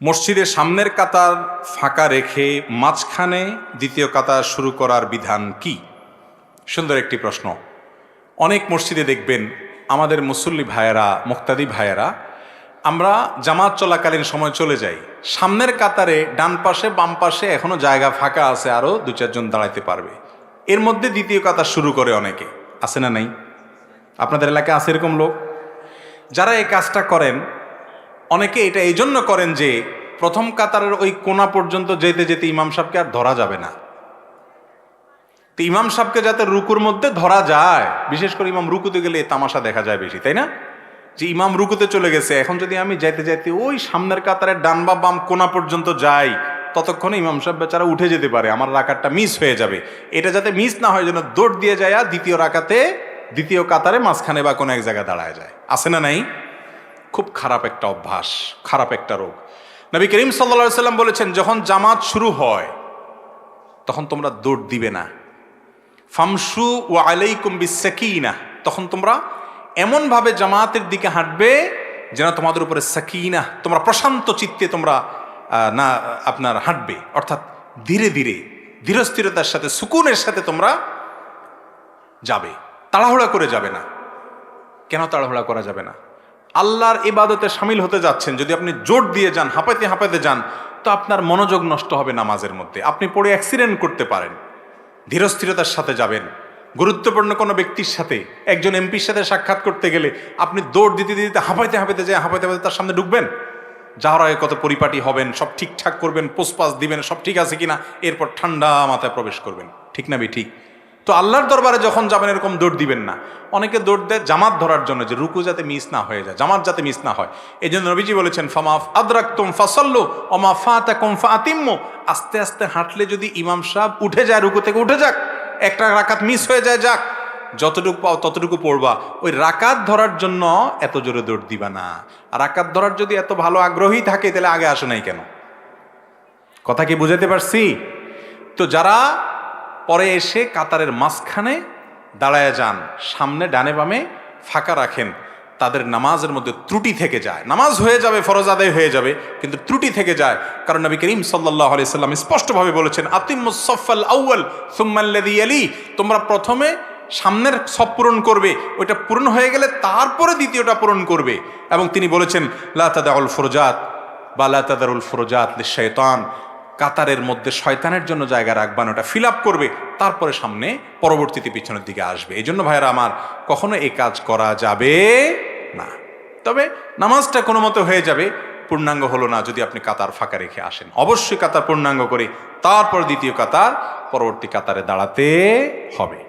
মসজিদের সামনের কাতার ফাঁকা রেখে মাঝখানে দ্বিতীয় কাতার শুরু করার বিধান কি? সুন্দর একটি প্রশ্ন। অনেক মসজিদে দেখবেন আমাদের মুসল্লি ভাইয়েরা, মুক্তাদি ভাইয়েরা, আমরা জামাত চলাকালীন সময় চলে যাই, সামনের কাতারে ডান পাশে বাম পাশে এখনো জায়গা ফাঁকা আছে, আরও 2-4 জন দাঁড়াইতে পারবে, এর মধ্যে দ্বিতীয় কাতার শুরু করে অনেকে। আছে না নাই? আপনাদের এলাকায় আছে এরকম লোক? যারা এই কাজটা করেন, অনেকে এটা এই জন্য করেন যে প্রথম কাতারের ওই কোণা পর্যন্ত যেতে যেতে ইমাম সাহেবকে আর ধরা যাবে না। তো ইমাম সাহেবকে যাতে রুকুর মধ্যে ধরা যায়, বিশেষ করে ইমাম রুকুতে গেলে তামাশা দেখা যায় বেশি, তাই না? যে ইমাম রুকুতে চলে গেছে, এখন যদি আমি যাইতে যাইতে ওই সামনের কাতারের ডান বা বাম কোণা পর্যন্ত যাই, ততক্ষণে ইমাম সাহেব বেচারা উঠে যেতে পারে, আমার রাকাতটা মিস হয়ে যাবে। এটা যাতে মিস না হয় জন্য দৌড় দিয়ে যায় দ্বিতীয় কাতারে মাঝখানে বা কোনো এক জায়গায় দাঁড়ায় যায়। আছে না নাই? খুব খারাপ একটা অভ্যাস, খারাপ একটা রোগ। নবী করিম সাল্লাল্লাহু আলাইহি সাল্লাম বলেছেন, যখন জামাত শুরু হয় তখন তোমরা দৌড় দিবে না। ফামশু ওয়া আলাইকুম বিসাকিনা, তখন তোমরা এমনভাবে জামাতের দিকে হাঁটবে যেন তোমাদের উপরে সাকিনা, তোমরা প্রশান্ত চিত্তে তোমরা আপনার হাঁটবে, অর্থাৎ ধীরে ধীরে ধীরস্থিরতার সাথে সুকুনের সাথে তোমরা যাবে, তাড়াহুড়া করে যাবে না। কেন তাড়াহুড়া করা যাবে না? আল্লাহর ইবাদতে শামিল হতে যাচ্ছেন, যদি আপনি জোর দিয়ে যান, হাঁপাইতে হাঁপাইতে যান, তো আপনার মনোযোগ নষ্ট হবে নামাজের মধ্যে, আপনি পড়ে অ্যাক্সিডেন্ট করতে পারেন। ধীরস্থিরতার সাথে যাবেন। গুরুত্বপূর্ণ কোনো ব্যক্তির সাথে, একজন এমপির সাথে সাক্ষাৎ করতে গেলে আপনি দৌড় দিতে দিতে হাঁপাইতে হাঁপাইতে তার সামনে ঢুকবেন, যাওয়ার আগে কত পরিপাটি হবেন, সব ঠিকঠাক করবেন, পোস্টপাস দিবেন, সব ঠিক আছে কিনা, এরপর ঠান্ডা মাথায় প্রবেশ করবেন। ঠিক না বে ঠিক? তো আল্লাহর দরবারে যখন যাবেন এরকম দৌড় দিবেন না। অনেকে দৌড় দেয় জামাত ধরার জন্য, যে রুকু যাতে মিস না হয়ে যায়, জামাত যাতে মিস না হয়। এই জন্য নবীজি বলেছেন, ফামা আদরাকতুম ফাসাল্লু ওয়া মা ফাতাকুম ফাতিম্মু, আস্তে আস্তে হাঁটলে যদি ইমাম সাহেব উঠে যায়, রুকু থেকে উঠে যাক, একটা রাকাত মিস হয়ে যায়, যাক, যতটুকু পাও ততটুকু পড়বা। ওই রাকাত ধরার জন্য এত জোরে দৌড় দিবা না। রাকাত ধরার যদি এত ভালো আগ্রহী থাকে, তাহলে আগে আসে নাই কেন? কথা কি বুঝাতে পারছি? তো যারা পরে এসে কাতারের মাঝখানে দাঁড়ায় যান, সামনে ডানে বামে ফাঁকা রাখেন, তাদের নামাজের মধ্যে ত্রুটি থেকে যায়। নামাজ হয়ে যাবে, ফরজ আদায় হয়ে যাবে, কিন্তু ত্রুটি থেকে যায়। কারণ নবী করিম সাল্লাল্লাহু আলাইহি সাল্লাম স্পষ্টভাবে বলেছেন, আতিম্মুস সাফফাল আউয়াল সুম্মা আল্লাযী ইয়ালি, তোমরা প্রথমে সামনের সফ পূরণ করবে, ওইটা পূরণ হয়ে গেলে তারপরে দ্বিতীয়টা পূরণ করবে। এবং তিনি বলেছেন, লা তাদাউল ফুরজাত বা লা তাদারুল ফুরজাত লিশ-শাইতান, কাতারের মধ্যে শয়তানের জন্য জায়গা রাখবা না, ওটা ফিল আপ করবে, তারপরে সামনে পরবর্তীতে পিছনের দিকে আসবে। এই জন্য ভাইয়েরা আমার, কখনো এই কাজ করা যাবে না। তবে নামাজটা কোনো মতো হয়ে যাবে, পূর্ণাঙ্গ হলো না যদি আপনি কাতার ফাঁকা রেখে আসেন। অবশ্যই কাতার পূর্ণাঙ্গ করে তারপর দ্বিতীয় কাতার, পরবর্তী কাতারে দাঁড়াতে হবে।